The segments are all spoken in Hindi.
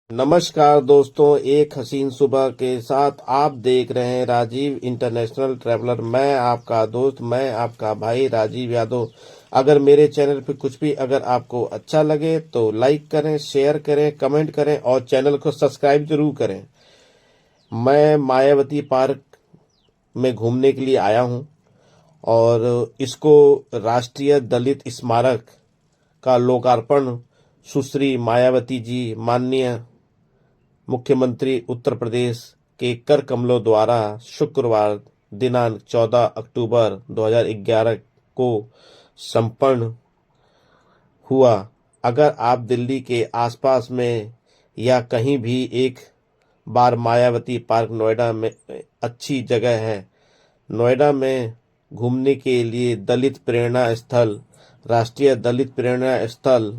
नमस्कार दोस्तों, एक हसीन सुबह के साथ आप देख रहे हैं राजीव इंटरनेशनल ट्रैवलर। मैं आपका दोस्त, मैं आपका भाई राजीव यादव। अगर मेरे चैनल पे कुछ भी अगर आपको अच्छा लगे तो लाइक करें, शेयर करें, कमेंट करें और चैनल को सब्सक्राइब जरूर करें। मैं मायावती पार्क में घूमने के लिए आया हूं और इसको राष्ट्रीय दलित स्मारक का लोकार्पण सुश्री मायावती जी, माननीय मुख्यमंत्री उत्तर प्रदेश के कर कमलों द्वारा शुक्रवार दिनांक 14 अक्टूबर 2011 को संपन्न हुआ। अगर आप दिल्ली के आसपास में या कहीं भी एक बार मायावती पार्क नोएडा में अच्छी जगह है। नोएडा में घूमने के लिए दलित प्रेरणा स्थल, राष्ट्रीय दलित प्रेरणा स्थल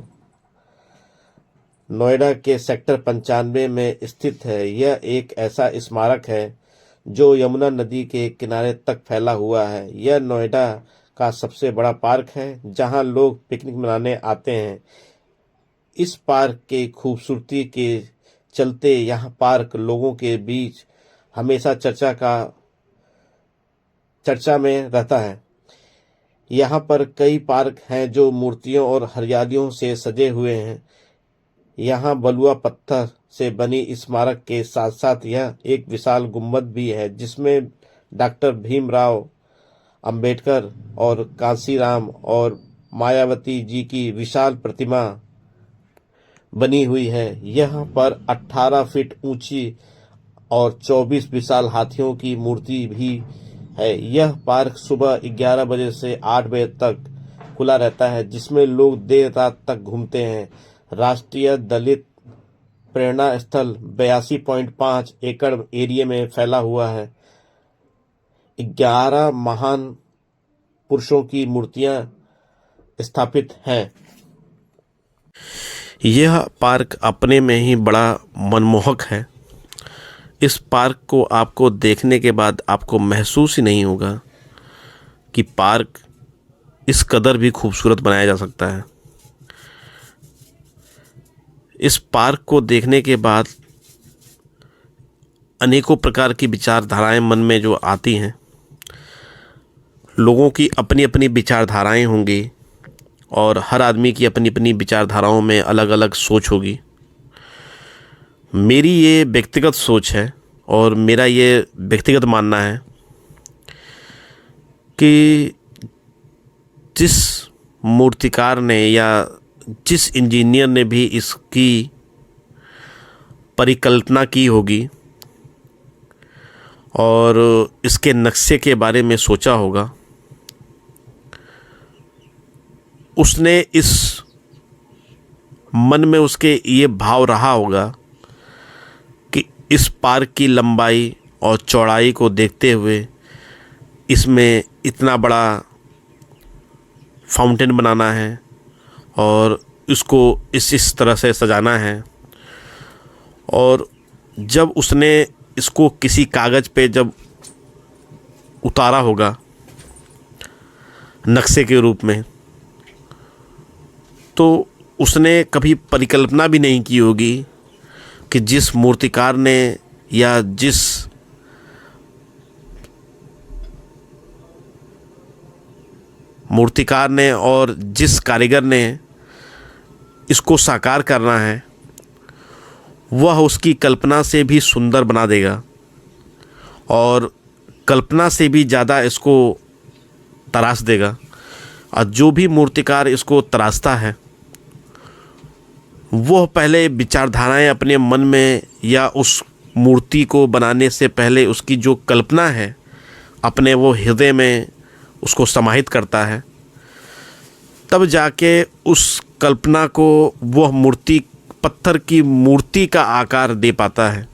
नोएडा के सेक्टर 95 में स्थित है। यह एक ऐसा स्मारक है जो यमुना नदी के किनारे तक फैला हुआ है। यह नोएडा का सबसे बड़ा पार्क है जहां लोग पिकनिक मनाने आते हैं। इस पार्क के खूबसूरती के चलते यह पार्क लोगों के बीच हमेशा चर्चा में रहता है। यहाँ पर कई पार्क हैं जो मूर्तियों और हरियालियों से सजे हुए हैं। यहाँ बलुआ पत्थर से बनी स्मारक के साथ साथ यह एक विशाल गुम्बद भी है जिसमें डॉक्टर भीमराव अंबेडकर और कांसीराम और मायावती जी की विशाल प्रतिमा बनी हुई है। यह पर 18 फीट ऊंची और 24 विशाल हाथियों की मूर्ति भी है। यह पार्क सुबह 11 बजे से 8 बजे तक खुला रहता है जिसमें लोग देर रात तक घूमते हैं। राष्ट्रीय दलित प्रेरणा स्थल 82.5 एकड़ एरिया में फैला हुआ है। 11 महान पुरुषों की मूर्तियां स्थापित हैं। यह पार्क अपने में ही बड़ा मनमोहक है। इस पार्क को आपको देखने के बाद आपको महसूस ही नहीं होगा कि पार्क इस कदर भी खूबसूरत बनाया जा सकता है। इस पार्क को देखने के बाद अनेकों प्रकार की विचारधाराएं मन में जो आती हैं, लोगों की अपनी अपनी विचारधाराएं होंगी और हर आदमी की अपनी अपनी विचारधाराओं में अलग अलग सोच होगी। मेरी ये व्यक्तिगत सोच है और मेरा ये व्यक्तिगत मानना है कि जिस मूर्तिकार ने या जिस इंजीनियर ने भी इसकी परिकल्पना की होगी और इसके नक्शे के बारे में सोचा होगा, उसने इस मन में उसके ये भाव रहा होगा कि इस पार्क की लंबाई और चौड़ाई को देखते हुए इसमें इतना बड़ा फाउंटेन बनाना है और इसको इस तरह से सजाना है। और जब उसने इसको किसी कागज़ पे जब उतारा होगा नक्शे के रूप में, तो उसने कभी परिकल्पना भी नहीं की होगी कि जिस मूर्तिकार ने या जिस मूर्तिकार ने और जिस कारीगर ने इसको साकार करना है वह उसकी कल्पना से भी सुंदर बना देगा और कल्पना से भी ज़्यादा इसको तराश देगा। और जो भी मूर्तिकार इसको तराशता है वह पहले विचारधाराएं अपने मन में या उस मूर्ति को बनाने से पहले उसकी जो कल्पना है अपने वो हृदय में उसको समाहित करता है। तब जाके उस कल्पना को वह मूर्ति पत्थर की मूर्ति का आकार दे पाता है।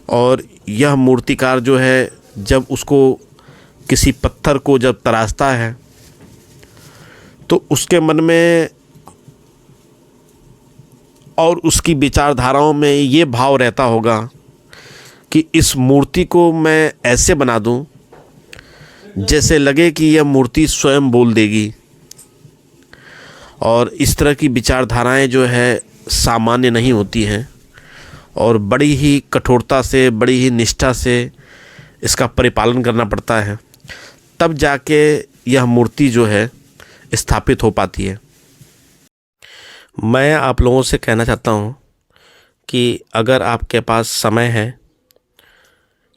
और यह मूर्तिकार जो है जब उसको किसी पत्थर को जब तराशता है तो उसके मन में और उसकी विचारधाराओं में ये भाव रहता होगा कि इस मूर्ति को मैं ऐसे बना दूं जैसे लगे कि यह मूर्ति स्वयं बोल देगी। और इस तरह की विचारधाराएं जो है सामान्य नहीं होती हैं। और बड़ी ही कठोरता से, बड़ी ही निष्ठा से इसका परिपालन करना पड़ता है, तब जाके यह मूर्ति जो है स्थापित हो पाती है। मैं आप लोगों से कहना चाहता हूँ कि अगर आपके पास समय है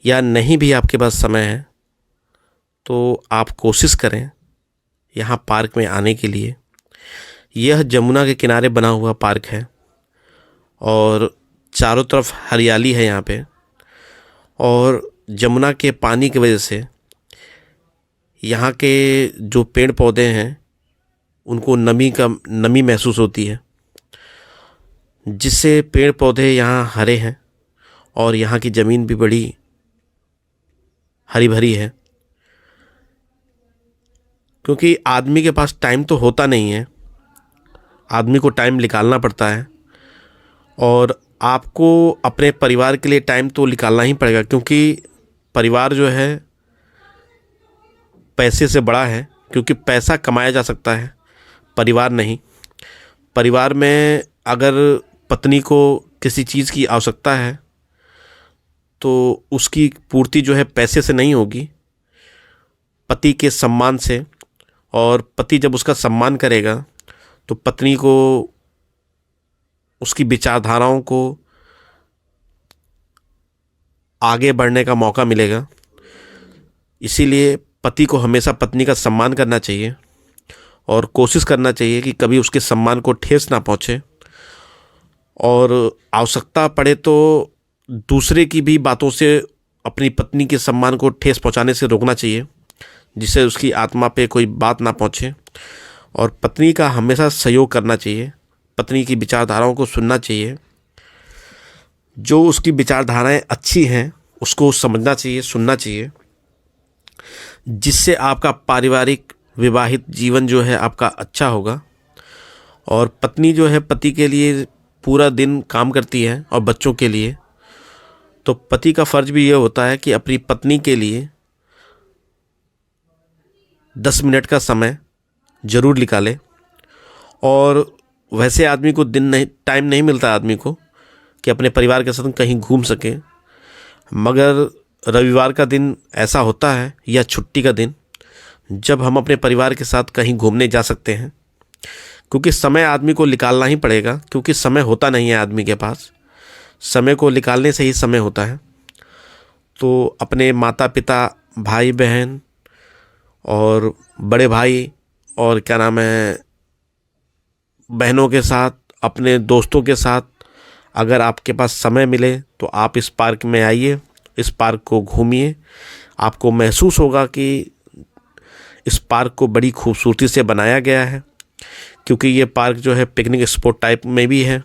या नहीं भी आपके पास समय है तो आप कोशिश करें यहाँ पार्क में आने के लिए। यह जमुना के किनारे बना हुआ पार्क है और चारों तरफ हरियाली है यहाँ पे, और जमुना के पानी की वजह से यहाँ के जो पेड़ पौधे हैं उनको नमी महसूस होती है, जिससे पेड़ पौधे यहाँ हरे हैं और यहाँ की ज़मीन भी बड़ी हरी भरी है। क्योंकि आदमी के पास टाइम तो होता नहीं है, आदमी को टाइम निकालना पड़ता है, और आपको अपने परिवार के लिए टाइम तो निकालना ही पड़ेगा, क्योंकि परिवार जो है पैसे से बड़ा है। क्योंकि पैसा कमाया जा सकता है, परिवार नहीं। परिवार में अगर पत्नी को किसी चीज़ की आवश्यकता है तो उसकी पूर्ति जो है पैसे से नहीं होगी, पति के सम्मान से। और पति जब उसका सम्मान करेगा तो पत्नी को उसकी विचारधाराओं को आगे बढ़ने का मौका मिलेगा। इसीलिए पति को हमेशा पत्नी का सम्मान करना चाहिए और कोशिश करना चाहिए कि कभी उसके सम्मान को ठेस ना पहुँचे, और आवश्यकता पड़े तो दूसरे की भी बातों से अपनी पत्नी के सम्मान को ठेस पहुँचाने से रोकना चाहिए, जिससे उसकी आत्मा पे कोई बात ना पहुँचे। और पत्नी का हमेशा सहयोग करना चाहिए, पत्नी की विचारधाराओं को सुनना चाहिए। जो उसकी विचारधाराएं अच्छी हैं उसको समझना चाहिए, सुनना चाहिए, जिससे आपका पारिवारिक विवाहित जीवन जो है आपका अच्छा होगा। और पत्नी जो है पति के लिए पूरा दिन काम करती है और बच्चों के लिए, तो पति का फ़र्ज़ भी ये होता है कि अपनी पत्नी के लिए 10 मिनट का समय ज़रूर निकाले। और वैसे आदमी को टाइम नहीं मिलता आदमी को कि अपने परिवार के साथ कहीं घूम सके, मगर रविवार का दिन ऐसा होता है या छुट्टी का दिन जब हम अपने परिवार के साथ कहीं घूमने जा सकते हैं। क्योंकि समय आदमी को निकालना ही पड़ेगा, क्योंकि समय होता नहीं है आदमी के पास, समय को निकालने से ही समय होता है। तो अपने माता पिता, भाई बहन और बड़े भाई और क्या नाम है बहनों के साथ, अपने दोस्तों के साथ अगर आपके पास समय मिले तो आप इस पार्क में आइए, इस पार्क को घूमिए। आपको महसूस होगा कि इस पार्क को बड़ी खूबसूरती से बनाया गया है, क्योंकि ये पार्क जो है पिकनिक स्पॉट टाइप में भी है।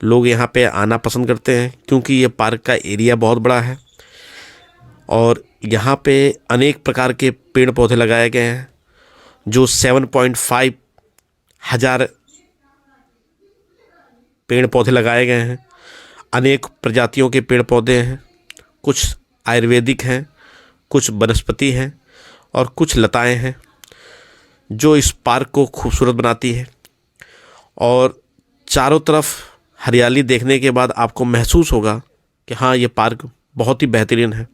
लोग यहाँ पे आना पसंद करते हैं क्योंकि ये पार्क का एरिया बहुत बड़ा है और यहाँ पे अनेक प्रकार के पेड़ पौधे लगाए गए हैं। जो 7.5 हज़ार पेड़ पौधे लगाए गए हैं। अनेक प्रजातियों के पेड़ पौधे हैं, कुछ आयुर्वेदिक हैं, कुछ वनस्पति हैं और कुछ लताएं हैं, जो इस पार्क को खूबसूरत बनाती है। और चारों तरफ हरियाली देखने के बाद आपको महसूस होगा कि हाँ, ये पार्क बहुत ही बेहतरीन है।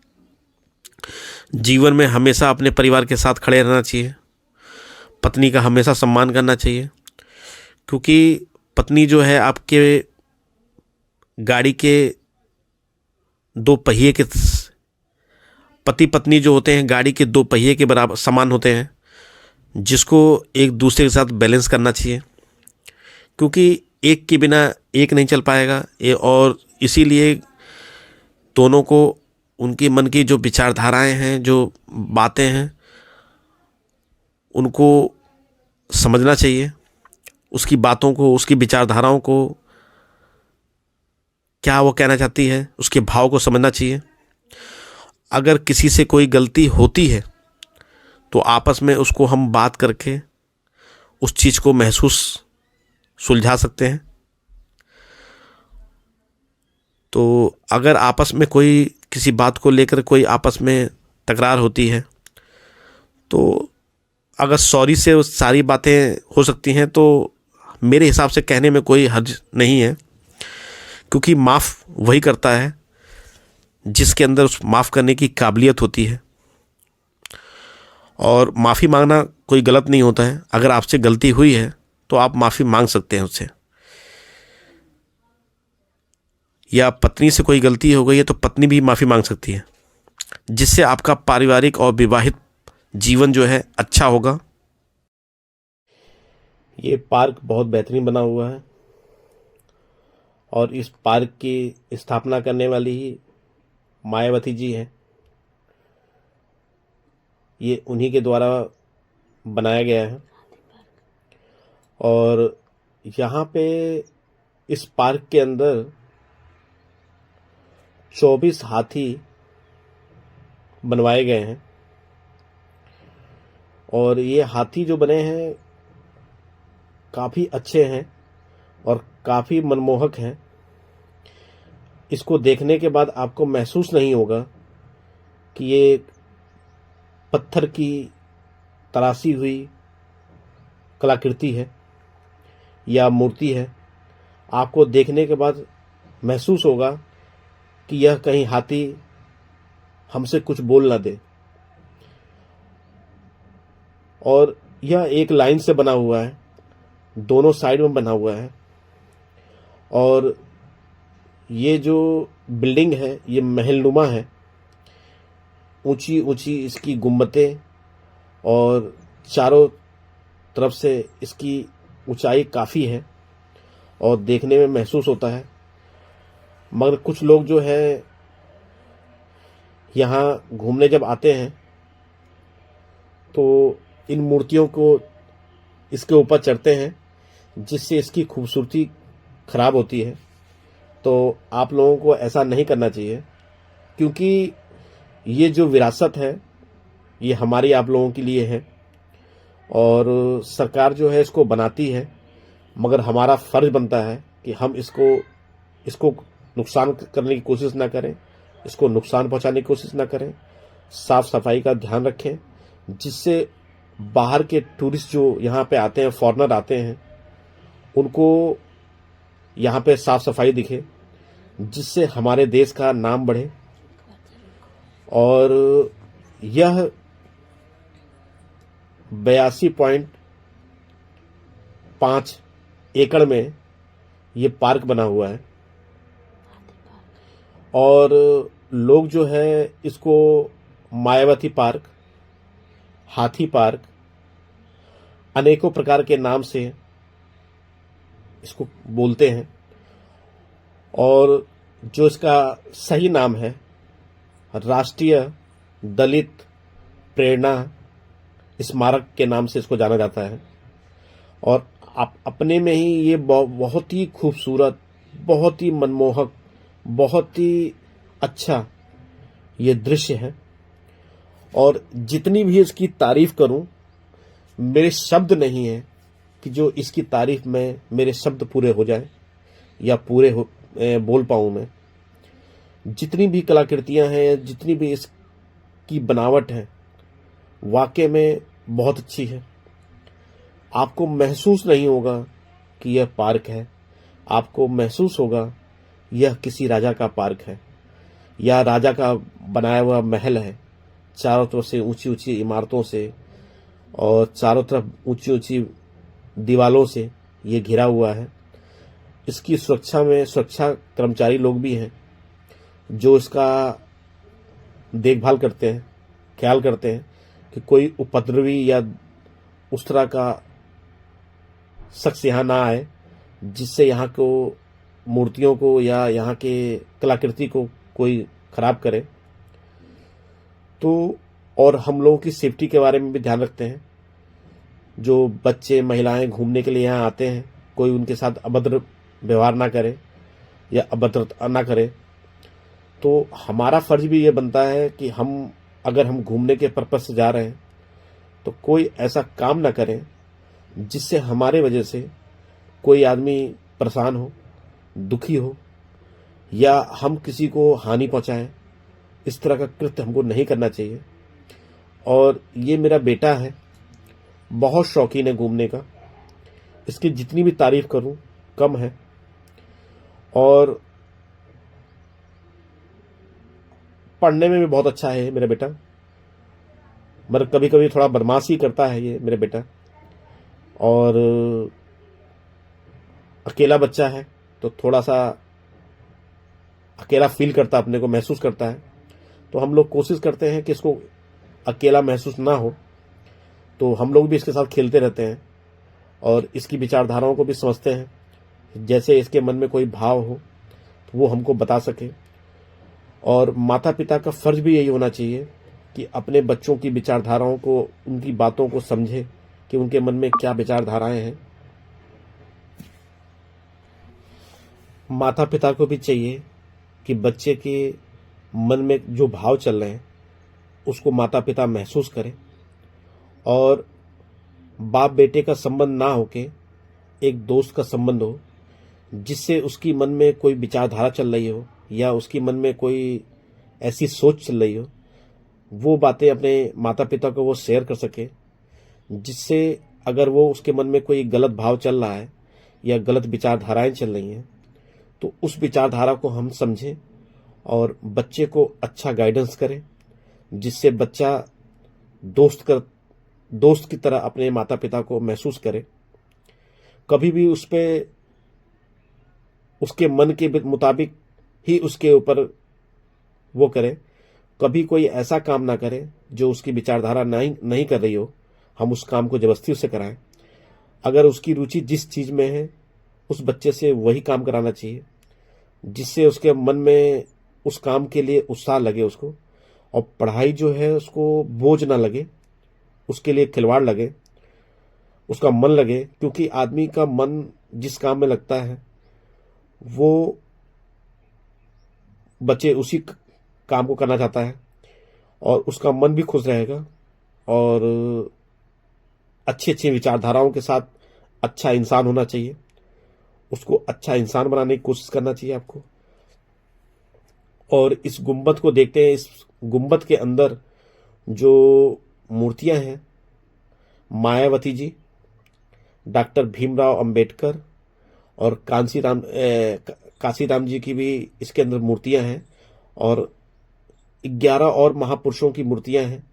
जीवन में हमेशा अपने परिवार के साथ खड़े रहना चाहिए, पत्नी का हमेशा सम्मान करना चाहिए, क्योंकि पत्नी जो है आपके गाड़ी के दो पहिए के, पति पत्नी जो होते हैं गाड़ी के दो पहिए के बराबर समान होते हैं, जिसको एक दूसरे के साथ बैलेंस करना चाहिए, क्योंकि एक के बिना एक नहीं चल पाएगा। और इसीलिए दोनों को उनके मन की जो विचारधाराएं हैं, जो बातें हैं, उनको समझना चाहिए, उसकी बातों को, उसकी विचारधाराओं को, क्या वो कहना चाहती है, उसके भाव को समझना चाहिए। अगर किसी से कोई गलती होती है तो आपस में उसको हम बात करके उस चीज़ को सुलझा सकते हैं। तो अगर आपस में कोई किसी बात को लेकर कोई आपस में तकरार होती है तो अगर सॉरी से वो सारी बातें हो सकती हैं, तो मेरे हिसाब से कहने में कोई हर्ज नहीं है, क्योंकि माफ़ वही करता है जिसके अंदर उस माफ़ करने की काबिलियत होती है। और माफ़ी मांगना कोई गलत नहीं होता है। अगर आपसे गलती हुई है तो आप माफ़ी मांग सकते हैं उससे। या पत्नी से कोई गलती हो गई है तो पत्नी भी माफ़ी मांग सकती है, जिससे आपका पारिवारिक और विवाहित जीवन जो है अच्छा होगा। ये पार्क बहुत बेहतरीन बना हुआ है और इस पार्क की स्थापना करने वाली ही मायावती जी हैं। ये उन्हीं के द्वारा बनाया गया है और यहाँ पे इस पार्क के अंदर 24 हाथी बनवाए गए हैं और ये हाथी जो बने हैं काफ़ी अच्छे हैं और काफ़ी मनमोहक हैं। इसको देखने के बाद आपको महसूस नहीं होगा कि ये पत्थर की तराशी हुई कलाकृति है या मूर्ति है। आपको देखने के बाद महसूस होगा कि यह कहीं हाथी हमसे कुछ बोल ना दे। और यह एक लाइन से बना हुआ है, दोनों साइड में बना हुआ है और ये जो बिल्डिंग है ये महलनुमा है। ऊंची ऊंची इसकी गुम्बदें और चारों तरफ से इसकी ऊंचाई काफ़ी है और देखने में महसूस होता है। मगर कुछ लोग जो है यहाँ घूमने जब आते हैं तो इन मूर्तियों को इसके ऊपर चढ़ते हैं, जिससे इसकी खूबसूरती खराब होती है। तो आप लोगों को ऐसा नहीं करना चाहिए, क्योंकि ये जो विरासत है ये हमारी आप लोगों के लिए है और सरकार जो है इसको बनाती है, मगर हमारा फ़र्ज बनता है कि हम इसको नुकसान करने की कोशिश ना करें, इसको नुकसान पहुंचाने की कोशिश ना करें। साफ़ सफाई का ध्यान रखें, जिससे बाहर के टूरिस्ट जो यहाँ पे आते हैं, फॉरेनर आते हैं, उनको यहाँ पे साफ़ सफाई दिखे, जिससे हमारे देश का नाम बढ़े। और यह 82.5 एकड़ में ये पार्क बना हुआ है और लोग जो है इसको मायावती पार्क, हाथी पार्क, अनेकों प्रकार के नाम से इसको बोलते हैं और जो इसका सही नाम है राष्ट्रीय दलित प्रेरणा स्मारक के नाम से इसको जाना जाता है। और आप अपने में ही ये बहुत ही खूबसूरत, बहुत ही मनमोहक, बहुत ही अच्छा ये दृश्य है और जितनी भी इसकी तारीफ करूं मेरे शब्द नहीं है कि जो इसकी तारीफ में मेरे शब्द पूरे हो जाए या बोल पाऊं मैं। जितनी भी कलाकृतियां हैं, जितनी भी इसकी बनावट है, वाकई में बहुत अच्छी है। आपको महसूस नहीं होगा कि यह पार्क है, आपको महसूस होगा यह किसी राजा का पार्क है या राजा का बनाया हुआ महल है। चारों तरफ से ऊंची ऊंची इमारतों से और चारों तरफ ऊंची ऊंची दीवालों से ये घिरा हुआ है। इसकी सुरक्षा में सुरक्षा कर्मचारी लोग भी हैं जो इसका देखभाल करते हैं, ख्याल करते हैं कि कोई उपद्रवी या उस तरह का शख्स यहाँ ना आए, जिससे यहाँ को मूर्तियों को या यहाँ के कलाकृति को कोई खराब करे। तो और हम लोगों की सेफ्टी के बारे में भी ध्यान रखते हैं। जो बच्चे महिलाएं घूमने के लिए यहाँ आते हैं, कोई उनके साथ अभद्र व्यवहार ना करे या अभद्रता ना करे। तो हमारा फर्ज भी ये बनता है कि अगर हम घूमने के पर्पस से जा रहे हैं तो कोई ऐसा काम ना करें जिससे हमारे वजह से कोई आदमी परेशान हो, दुखी हो या हम किसी को हानि पहुंचाएं। इस तरह का कृत्य हमको नहीं करना चाहिए। और ये मेरा बेटा है, बहुत शौकीन है घूमने का, इसकी जितनी भी तारीफ करूं कम है। और पढ़ने में भी बहुत अच्छा है मेरा बेटा, मगर कभी कभी थोड़ा बदमाशी करता है ये मेरा बेटा, और अकेला बच्चा है तो थोड़ा सा अकेला फील करता, अपने को महसूस करता है। तो हम लोग कोशिश करते हैं कि इसको अकेला महसूस ना हो, तो हम लोग भी इसके साथ खेलते रहते हैं और इसकी विचारधाराओं को भी समझते हैं। जैसे इसके मन में कोई भाव हो तो वो हमको बता सके, और माता पिता का फर्ज भी यही होना चाहिए कि अपने बच्चों की विचारधाराओं को, उनकी बातों को समझे कि उनके मन में क्या विचारधाराएं हैं। माता पिता को भी चाहिए कि बच्चे के मन में जो भाव चल रहे हैं उसको माता पिता महसूस करें, और बाप बेटे का संबंध ना होके एक दोस्त का संबंध हो, जिससे उसकी मन में कोई विचारधारा चल रही हो या उसकी मन में कोई ऐसी सोच चल रही हो, वो बातें अपने माता पिता को वो शेयर कर सके, जिससे अगर वो उसके मन में कोई गलत भाव चल रहा है या गलत विचारधाराएं चल रही हैं तो उस विचारधारा को हम समझें और बच्चे को अच्छा गाइडेंस करें, जिससे बच्चा दोस्त की तरह अपने माता पिता को महसूस करे। कभी भी उस पे उसके मन के मुताबिक ही उसके ऊपर वो करे, कभी कोई ऐसा काम ना करे जो उसकी विचारधारा नहीं कर रही हो, हम उस काम को जबरदस्ती उससे कराएं। अगर उसकी रुचि जिस चीज में है उस बच्चे से वही काम कराना चाहिए, जिससे उसके मन में उस काम के लिए उत्साह लगे उसको, और पढ़ाई जो है उसको बोझ ना लगे, उसके लिए खिलवाड़ लगे, उसका मन लगे। क्योंकि आदमी का मन जिस काम में लगता है वो बच्चे उसी काम को करना चाहता है और उसका मन भी खुश रहेगा, और अच्छी अच्छी विचारधाराओं के साथ अच्छा इंसान होना चाहिए। उसको अच्छा इंसान बनाने की कोशिश करना चाहिए आपको। और इस गुंबद को देखते हैं, इस गुंबद के अंदर जो मूर्तियां हैं, मायावती जी, डॉक्टर भीमराव अंबेडकर और काशीराम जी की भी इसके अंदर मूर्तियां हैं, और 11 और महापुरुषों की मूर्तियां हैं।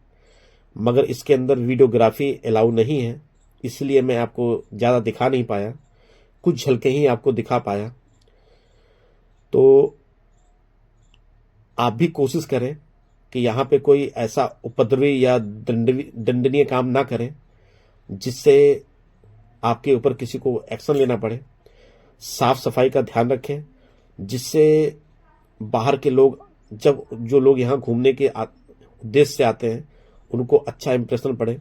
मगर इसके अंदर वीडियोग्राफी अलाउ नहीं है, इसलिए मैं आपको ज़्यादा दिखा नहीं पाया, कुछ झलकें ही आपको दिखा पाया। तो आप भी कोशिश करें कि यहाँ पे कोई ऐसा उपद्रवी या दंडनीय काम ना करें जिससे आपके ऊपर किसी को एक्शन लेना पड़े। साफ सफाई का ध्यान रखें, जिससे बाहर के लोग, जब जो लोग यहाँ घूमने के उद्देश्य से आते हैं, उनको अच्छा इंप्रेशन पड़े।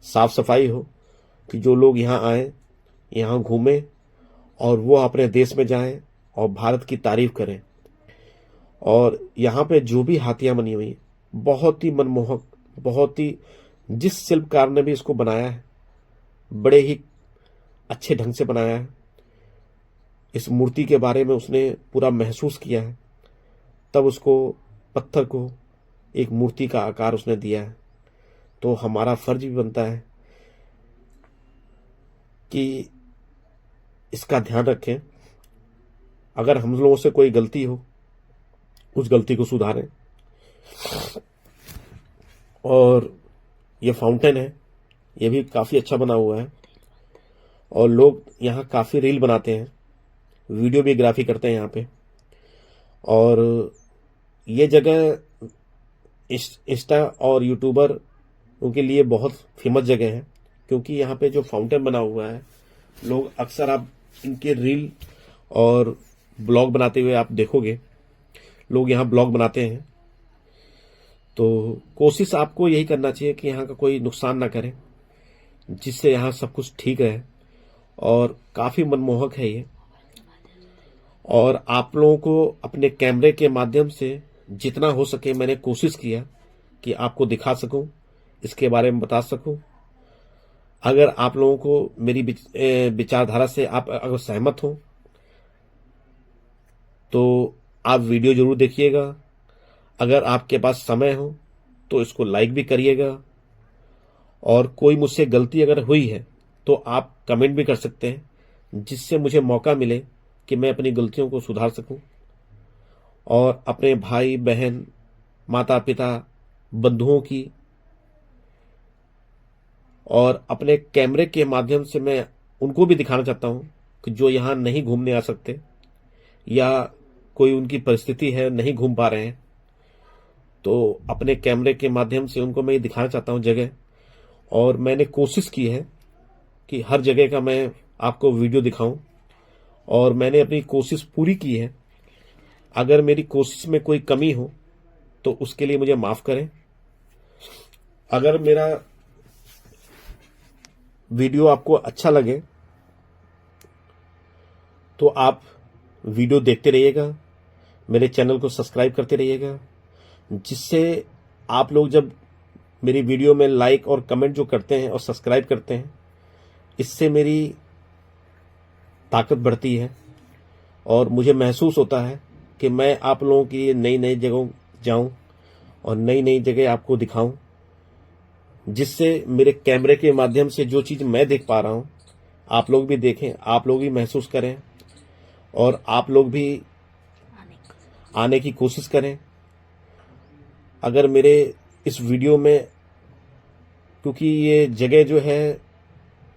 साफ सफाई हो कि जो लोग यहाँ आए, यहाँ घूमें और वो अपने देश में जाएं और भारत की तारीफ करें। और यहाँ पे जो भी हाथियां बनी हुई बहुत ही मनमोहक, बहुत ही, जिस शिल्पकार ने भी इसको बनाया है बड़े ही अच्छे ढंग से बनाया है। इस मूर्ति के बारे में उसने पूरा महसूस किया है, तब उसको पत्थर को एक मूर्ति का आकार उसने दिया है। तो हमारा फर्ज भी बनता है कि इसका ध्यान रखें। अगर हम लोगों से कोई गलती हो, उस गलती को सुधारें। और ये फाउंटेन है, ये भी काफ़ी अच्छा बना हुआ है, और लोग यहाँ काफ़ी रील बनाते हैं, वीडियोग्राफी करते हैं यहाँ पे। और ये जगह इंस्टा और यूट्यूबर उनके लिए बहुत फेमस जगह है, क्योंकि यहाँ पे जो फाउंटेन बना हुआ है, लोग अक्सर आप इनके रील और ब्लॉग बनाते हुए आप देखोगे, लोग यहाँ ब्लॉग बनाते हैं। तो कोशिश आपको यही करना चाहिए कि यहाँ का कोई नुकसान ना करें, जिससे यहाँ सब कुछ ठीक रहे। और काफ़ी मनमोहक है ये, और आप लोगों को अपने कैमरे के माध्यम से जितना हो सके मैंने कोशिश किया कि आपको दिखा सकूं, इसके बारे में बता सकूं। अगर आप लोगों को मेरी विचारधारा से आप अगर सहमत हो तो आप वीडियो जरूर देखिएगा। अगर आपके पास समय हो तो इसको लाइक भी करिएगा, और कोई मुझसे गलती अगर हुई है तो आप कमेंट भी कर सकते हैं, जिससे मुझे मौका मिले कि मैं अपनी गलतियों को सुधार सकूं और अपने भाई बहन माता पिता, बंधुओं की, और अपने कैमरे के माध्यम से मैं उनको भी दिखाना चाहता हूं कि जो यहां नहीं घूमने आ सकते या कोई उनकी परिस्थिति है नहीं घूम पा रहे हैं, तो अपने कैमरे के माध्यम से उनको मैं ये दिखाना चाहता हूं जगह। और मैंने कोशिश की है कि हर जगह का मैं आपको वीडियो दिखाऊं, और मैंने अपनी कोशिश पूरी की है। अगर मेरी कोशिश में कोई कमी हो तो उसके लिए मुझे माफ करें। अगर मेरा वीडियो आपको अच्छा लगे तो आप वीडियो देखते रहिएगा, मेरे चैनल को सब्सक्राइब करते रहिएगा, जिससे आप लोग जब मेरी वीडियो में लाइक और कमेंट जो करते हैं और सब्सक्राइब करते हैं, इससे मेरी ताकत बढ़ती है और मुझे महसूस होता है कि मैं आप लोगों की नई नई जगहों जाऊं और नई नई जगह आपको दिखाऊं, जिससे मेरे कैमरे के माध्यम से जो चीज़ मैं देख पा रहा हूं आप लोग भी देखें, आप लोग भी महसूस करें और आप लोग भी आने की कोशिश करें। अगर मेरे इस वीडियो में, क्योंकि ये जगह जो है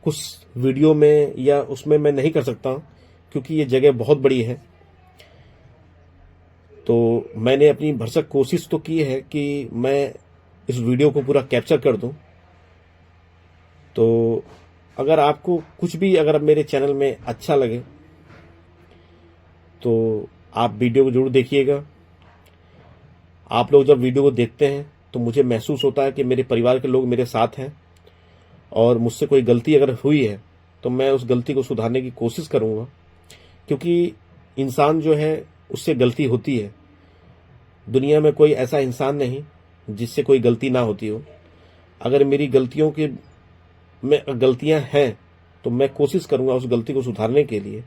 कुछ वीडियो में या उसमें मैं नहीं कर सकता हूं क्योंकि ये जगह बहुत बड़ी है, तो मैंने अपनी भरसक कोशिश तो की है कि मैं इस वीडियो को पूरा कैप्चर कर दूं। तो अगर आपको कुछ भी अगर मेरे चैनल में अच्छा लगे तो आप वीडियो को जरूर देखिएगा। आप लोग जब वीडियो को देखते हैं तो मुझे महसूस होता है कि मेरे परिवार के लोग मेरे साथ हैं, और मुझसे कोई गलती अगर हुई है तो मैं उस गलती को सुधारने की कोशिश करूंगा, क्योंकि इंसान जो है उससे गलती होती है। दुनिया में कोई ऐसा इंसान नहीं जिससे कोई गलती ना होती हो। अगर मेरी गलतियों के में गलतियां हैं तो मैं कोशिश करूंगा उस गलती को सुधारने के लिए,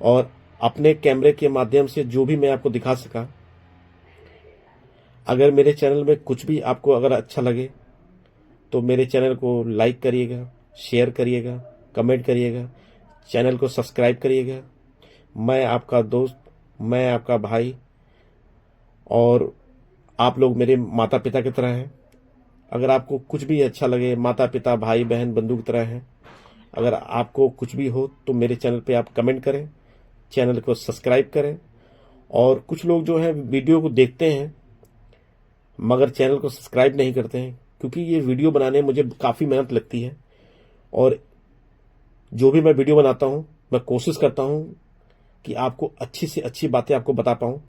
और अपने कैमरे के माध्यम से जो भी मैं आपको दिखा सका। अगर मेरे चैनल में कुछ भी आपको अगर अच्छा लगे तो मेरे चैनल को लाइक करिएगा, शेयर करिएगा, कमेंट करिएगा, चैनल को सब्सक्राइब करिएगा। मैं आपका दोस्त, मैं आपका भाई, और आप लोग मेरे माता पिता की तरह हैं। अगर आपको कुछ भी अच्छा लगे, माता पिता, भाई बहन, बंधु की तरह हैं, अगर आपको कुछ भी हो तो मेरे चैनल पे आप कमेंट करें, चैनल को सब्सक्राइब करें। और कुछ लोग जो हैं वीडियो को देखते हैं मगर चैनल को सब्सक्राइब नहीं करते हैं, क्योंकि ये वीडियो बनाने में मुझे काफ़ी मेहनत लगती है, और जो भी मैं वीडियो बनाता हूँ मैं कोशिश करता हूँ कि आपको अच्छी से अच्छी बातें आपको बता पाऊँ।